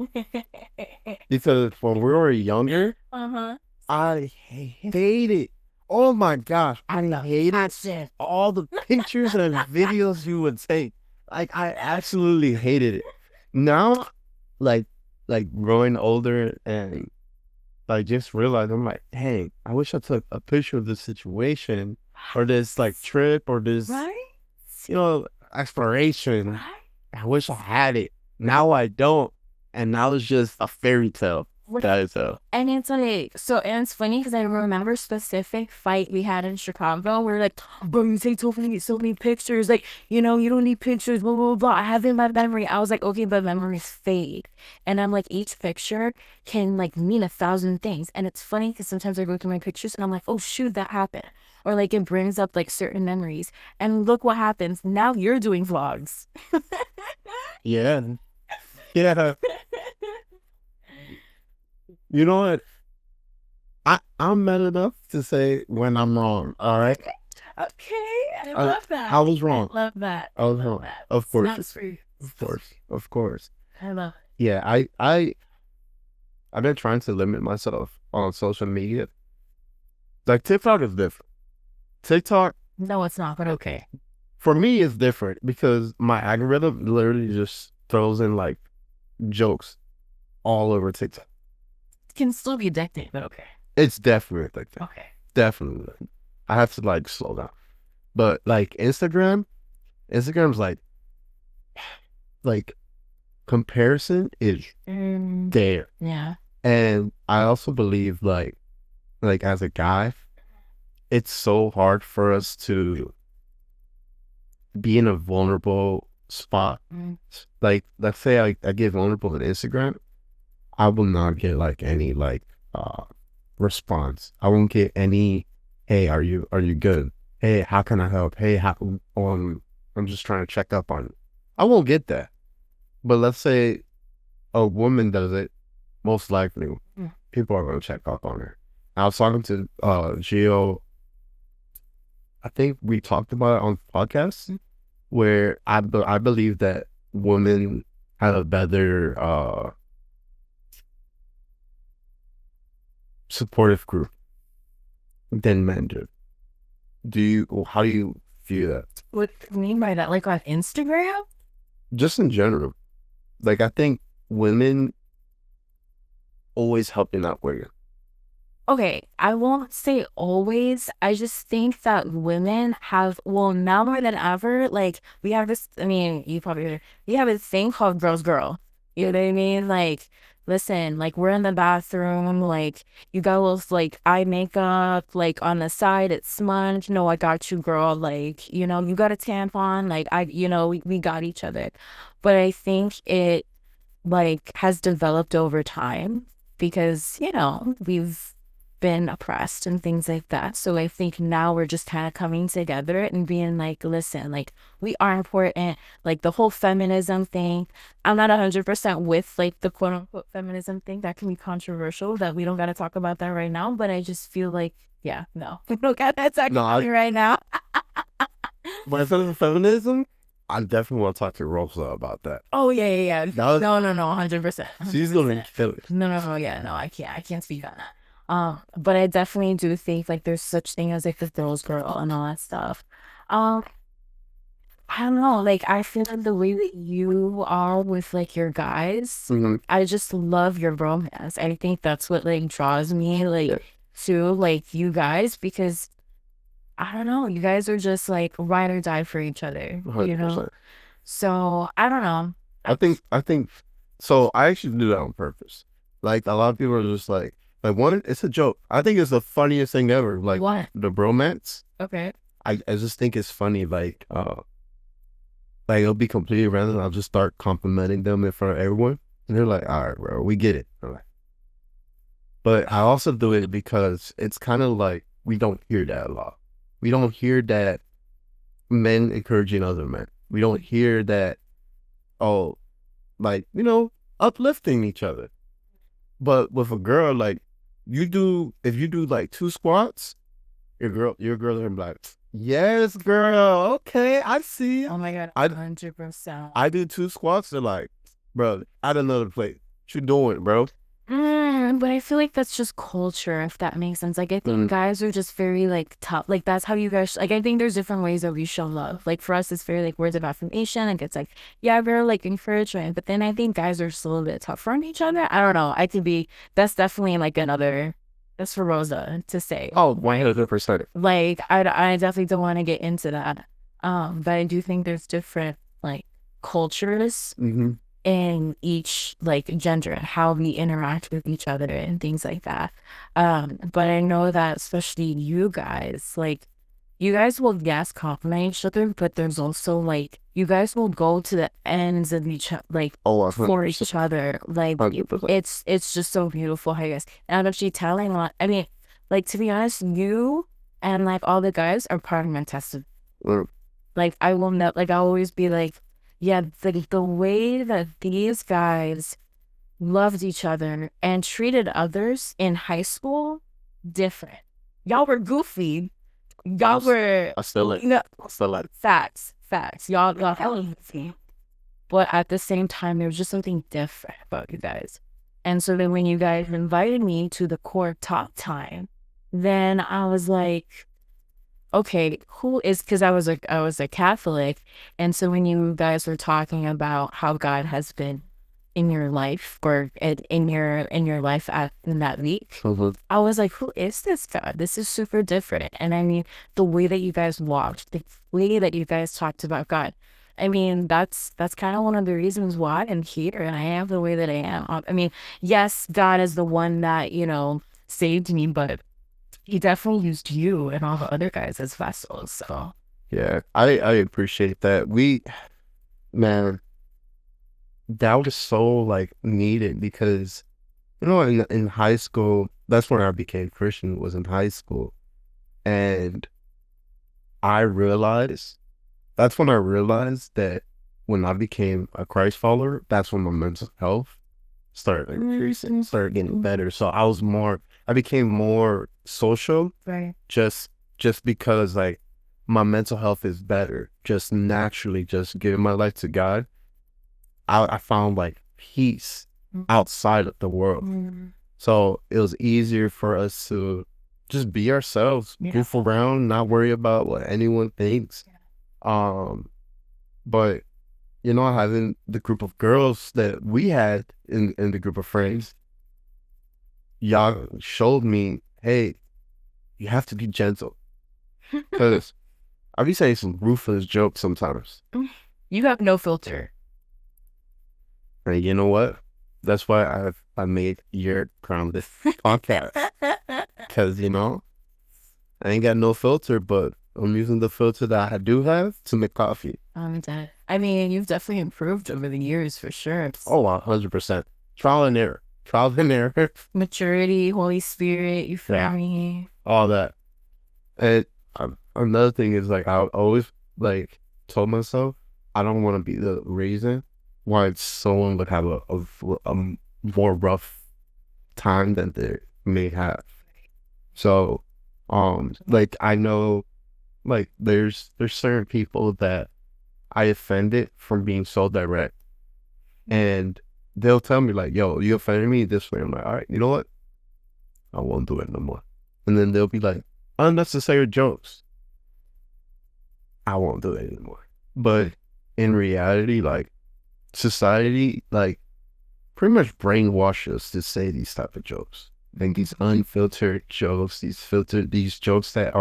Because when we were younger,
Uh-huh.
I hate it. Oh my gosh, I hated all the pictures and videos you would take. Like I absolutely hated it. Now, like growing older and like just realize I'm like, hey, I wish I took a picture of this situation or this like trip or this
Right?
exploration.
Right?
I wish I had it. Now I don't. And now it's just a fairy tale. That is a
And it's like, and it's funny because I remember a specific fight we had in Chicago where like, bro, you take so many pictures. Like, you don't need pictures, blah, blah, blah. I have it in my memory. I was like, okay, but memories fade. And I'm like, each picture can like mean 1,000 things. And it's funny because sometimes I go through my pictures and I'm like, oh, shoot, that happened. Or like it brings up like certain memories. And look what happens. Now you're doing vlogs.
yeah. Yeah. You know what? I'm mad enough to say when I'm wrong. All right.
Okay, I love that.
I was wrong.
I love that.
I was wrong. Of course.
It's not free.
Of course. Of course.
I love it.
Yeah, I've been trying to limit myself on social media. Like TikTok is different. TikTok
No, it's not, but okay.
for me is different because my algorithm literally just throws in like jokes all over TikTok.
It can still be addicting, but okay.
It's definitely like that.
Okay.
Definitely. I have to like slow down. But like Instagram's like comparison is there.
Yeah.
And I also believe like as a guy, it's so hard for us to be in a vulnerable spot. Like let's say I get vulnerable on Instagram, I will not get like any like response. I won't get any, hey, are you good? Hey, how can I help? Hey, I'm just trying to check up on you. I won't get that. But let's say a woman does it, most likely people are going to check up on her. I was talking to Gio. I think we talked about it on podcasts where I believe that women have a better supportive group than men do. How do you view that?
What do you mean by that? Like on Instagram?
Just in general. Like I think women always helping out women.
Okay, I won't say always. I just think that women have, well, now more than ever, like we have this, I mean, we have this thing called girls girl. You know what I mean? Like, listen, like we're in the bathroom, like you got a little like eye makeup, like on the side it's smudged. No, I got you, girl. Like, you got a tampon, like we got each other. But I think it like has developed over time because, we've been oppressed and things like that. So I think now we're just kind of coming together and being like, listen, like we are important. Like the whole feminism thing, I'm not 100% with like the quote unquote feminism thing. That can be controversial that we don't got to talk about that right now. But I just feel like, yeah, no, we don't got that talking
No,
about it right now.
when it comes to feminism, I definitely want to talk to Rosa about that.
Oh yeah, yeah, yeah.
That was,
No, no, no, 100%.
she's gonna kill it.
No, no, no, yeah, no, I can't speak on that. But I definitely do think like there's such thing as like the girls girl and all that stuff. Um, I don't know, like I feel like the way that you are with like your guys,
Hmm.
I just love your romance. I think that's what like draws me
Yeah,
like to like you guys because I don't know, you guys are just like ride or die for each other,
100%.
So I don't know.
I think so. I actually do that on purpose. Like a lot of people are just like one. It's a joke. I think it's the funniest thing ever. Like
What?
the bromance.
Okay.
I just think it's funny. Like it'll be completely random. I'll just start complimenting them in front of everyone, and they're like, "All right, bro, we get it." I'm like, but I also do it because it's kind of like we don't hear that a lot. We don't hear that men encouraging other men. We don't hear that. Oh, like uplifting each other. But with a girl, like if you do like two squats, your girl gonna be like, yes, girl, okay, I see.
Oh my God,
I
100%.
I do two squats. They're like, bro, add another plate. What you doing, bro?
But I feel like that's just culture, if that makes sense. Like, I think
Mm.
guys are just very like tough. Like, that's how you guys, like, I think there's different ways that we show love. Like, for us, it's very like words of affirmation. Like, it's like, yeah, we're like encouragement. But then I think guys are just a little bit tougher on each other. I don't know. That's definitely like that's for Rosa to say.
Oh, 100%.
Like, I definitely don't want to get into that. But I do think there's different like cultures
Mm-hmm.
in each like gender and how we interact with each other and things like that. But I know that especially you guys, like you guys will yes compliment each other, but there's also like you guys will go to the ends of like
Oh,
for each
100%.
other. Like
100%.
it's just so beautiful how you guys and I'm actually telling a lot. I mean, like to be honest, you and like all the guys are part of my testament. Like I will not like I'll always be like, yeah, the way that these guys loved each other and treated others in high school, different. Y'all were goofy. Y'all were
I still like.
no
I still like.
facts. Y'all hella goofy. But at the same time, there was just something different about you guys. And so then when you guys invited me to the core talk time, then I was like, okay, who is because I was a Catholic, and so when you guys were talking about how God has been in your life or in your life in that week,
Mhm.
I was like, who is this God? This is super different. And I mean, the way that you guys walked, the way that you guys talked about God. I mean, that's kind of one of the reasons why I'm here and I am the way that I am. I mean, yes, God is the one that, saved me, but he definitely used you and all the other guys as vessels. So
Yeah, I appreciate that. Man, that was so like needed because in high school, that's when I became Christian, was in high school. And I realized that's when I realized that when I became a Christ follower, that's when my mental health started increasing, started getting better. So I became more social
right.
just because like my mental health is better, just naturally, just giving my life to God. I found like peace outside of the world.
Mm-hmm.
So it was easier for us to just be ourselves,
Yeah.
goof around, not worry about what anyone thinks. But having the group of girls that we had in the group of friends, y'all showed me, hey, you have to be gentle. Because I be saying some ruthless jokes sometimes.
You have no filter.
And you know what? That's why I made your grounded podcast. Because, I ain't got no filter, but I'm using the filter that I do have to make coffee.
I mean, you've definitely improved over the years for sure.
Oh, 100%. Trial and error. Trial and error.
Maturity, Holy Spirit, you feel me?
All that. And another thing is, like, I always, like, told myself, I don't want to be the reason why someone would have a more rough time than they may have. So, like, I know, like, there's certain people that I offended from being so direct, and they'll tell me, like, yo, you offended me this way. I'm like, all right, you know what? I won't do it no more. And then they'll be like, unnecessary jokes. I won't do it anymore. But in reality, like, society, like, pretty much brainwashes us to say these type of jokes. Like, these unfiltered jokes, these jokes that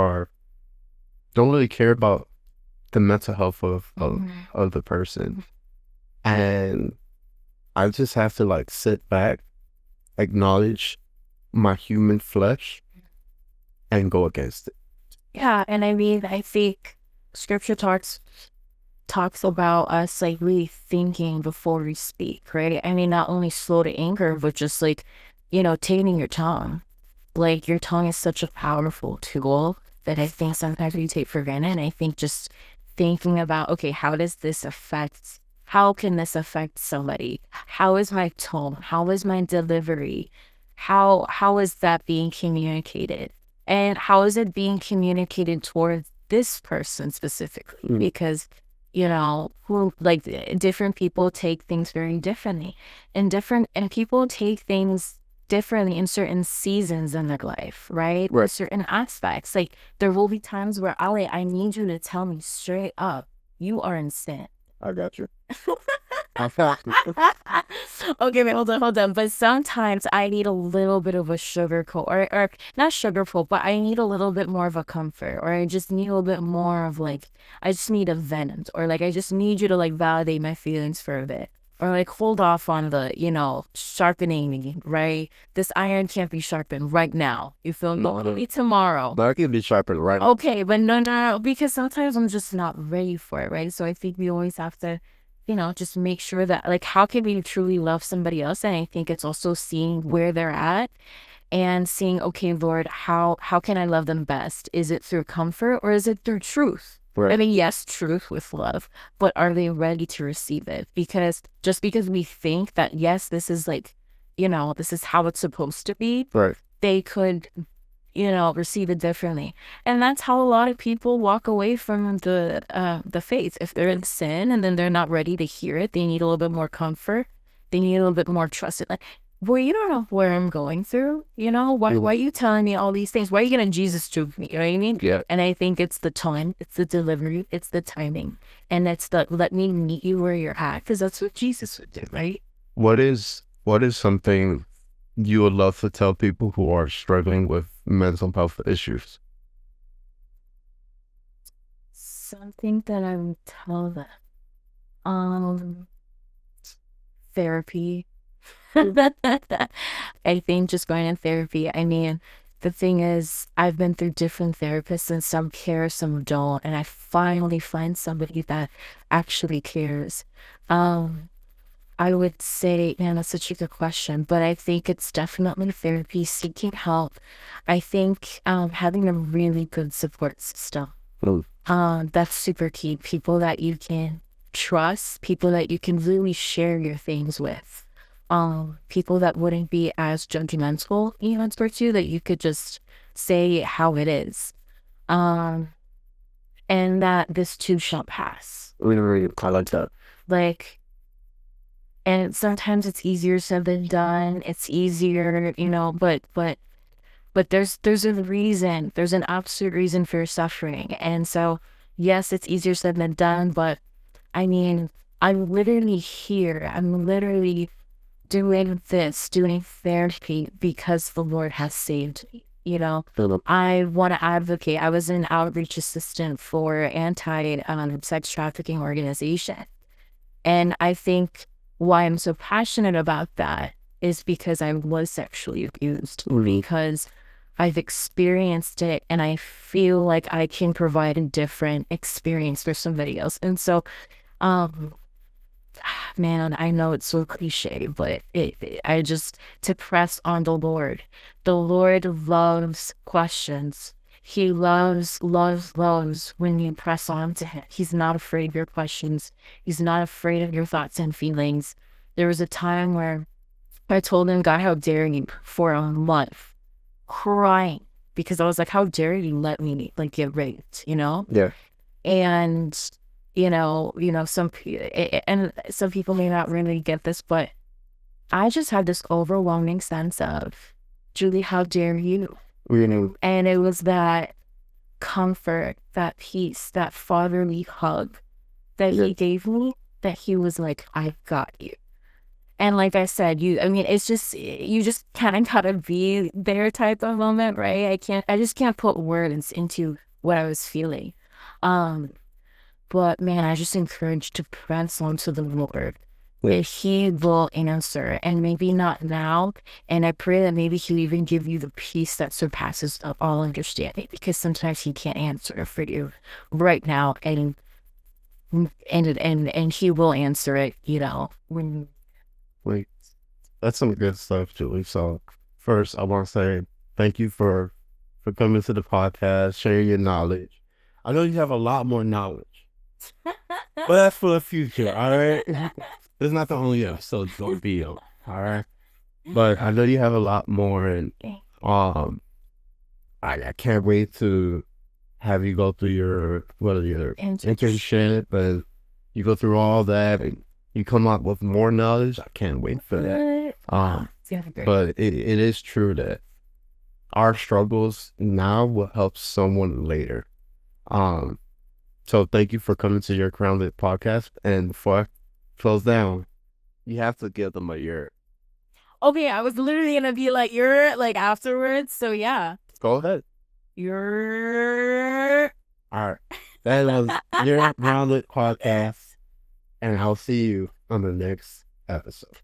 don't really care about the mental health of the person. And I just have to, like, sit back, acknowledge my human flesh, and go against it.
Yeah, and I mean, I think scripture talks about us, like, really thinking before we speak, right? I mean, not only slow to anger, but just, like, taming your tongue. Like, your tongue is such a powerful tool that I think sometimes we take for granted. And I think just thinking about, okay, how can this affect somebody? How is my tone? How is my delivery? How is that being communicated? And how is it being communicated towards this person specifically? Because, different people take things very differently, and people take things differently in certain seasons in their life, right? With certain aspects. Like, there will be times where, Ali, I need you to tell me straight up, you are in sin.
I got you.
Okay, wait, hold on. But sometimes I need a little bit of a sugarcoat, or not sugarcoat, but I need a little bit more of a comfort, or I just need a little bit more of, like, I just need a vent, or, like, I just need you to, like, validate my feelings for a bit, or, like, hold off on the, sharpening me, right? This iron can't be sharpened right now. You feel me? Maybe tomorrow.
But I can be sharpened right now.
Okay, but no, because sometimes I'm just not ready for it, right? So I think we always have to, just make sure that, like, how can we truly love somebody else? And I think it's also seeing where they're at and seeing, okay, Lord, how can I love them best? Is it through comfort, or is it through truth? Right. I mean, yes, truth with love, but are they ready to receive it? Because just because we think that, yes, this is, like, this is how it's supposed to be, right, they could, receive it differently. And that's how a lot of people walk away from the faith. If they're in sin and then they're not ready to hear it, they need a little bit more comfort. They need a little bit more trust. Like, boy, you don't know where I'm going through. Why are you telling me all these things? Why are you gonna Jesus to me? You know what I mean? Yeah. And I think it's the tone, it's the delivery, it's the timing, and it's the let me meet you where you're at, because that's what Jesus would do, right?
What is something you would love to tell people who are struggling with mental health issues?
Something that I would tell them. Therapy. I think just going in therapy. I mean, the thing is, I've been through different therapists, and some care, some don't. And I finally find somebody that actually cares. I would say, man, that's such a good question, but I think it's definitely therapy, seeking help. I think having a really good support system. That's super key. People that you can trust, people that you can really share your things with. People that wouldn't be as judgmental, towards you, that you could just say how it is. And that this too shall pass.
Really, I like that.
Like, and sometimes it's easier said than done. It's easier, but there's a reason. There's an absolute reason for your suffering. And so, yes, it's easier said than done, but I mean, I'm literally here. I'm literally doing therapy because the Lord has saved me. I want to advocate. I was an outreach assistant for anti-sex trafficking organization. And I think why I'm so passionate about that is because I was sexually abused, because I've experienced it and I feel like I can provide a different experience for somebody else. And so, um, man, I know it's so cliche, but I just, to press on the Lord. The Lord loves questions. He loves, loves, loves when you press on to him. He's not afraid of your questions. He's not afraid of your thoughts and feelings. There was a time where I told him, God, how dare you, for a month, crying because I was like, how dare you let me like get raped, you know?
Yeah.
And and some people may not really get this, but I just had this overwhelming sense of, Julie, how dare you? And it was that comfort, that peace, that fatherly hug that he gave me, that he was like, I got you. And like I said, I mean, it's just, you just kind of gotta be there type of moment, right? I just can't put words into what I was feeling. Um, but man, I just encourage to press onto the Lord. That he will answer, and maybe not now. And I pray that maybe he'll even give you the peace that surpasses all understanding, because sometimes he can't answer for you right now, and he will answer it, when.
Wait, that's some good stuff, Julie. So first, I want to say thank you for coming to the podcast, sharing your knowledge. I know you have a lot more knowledge, but that's for the future. All right, this is not the only episode it's gonna be on. All right, but I know you have a lot more, and um, I can't wait to have you go through your internship, and you go through all that, and you come up with more knowledge. I can't wait for that. But it is true that our struggles now will help someone later. Um, so thank you for coming to your Grounded podcast. And before I close down, you have to give them a year.
Okay, I was literally gonna be like, you're like afterwards. So yeah.
Go ahead.
You're
All right. That was your Grounded podcast. And I'll see you on the next episode.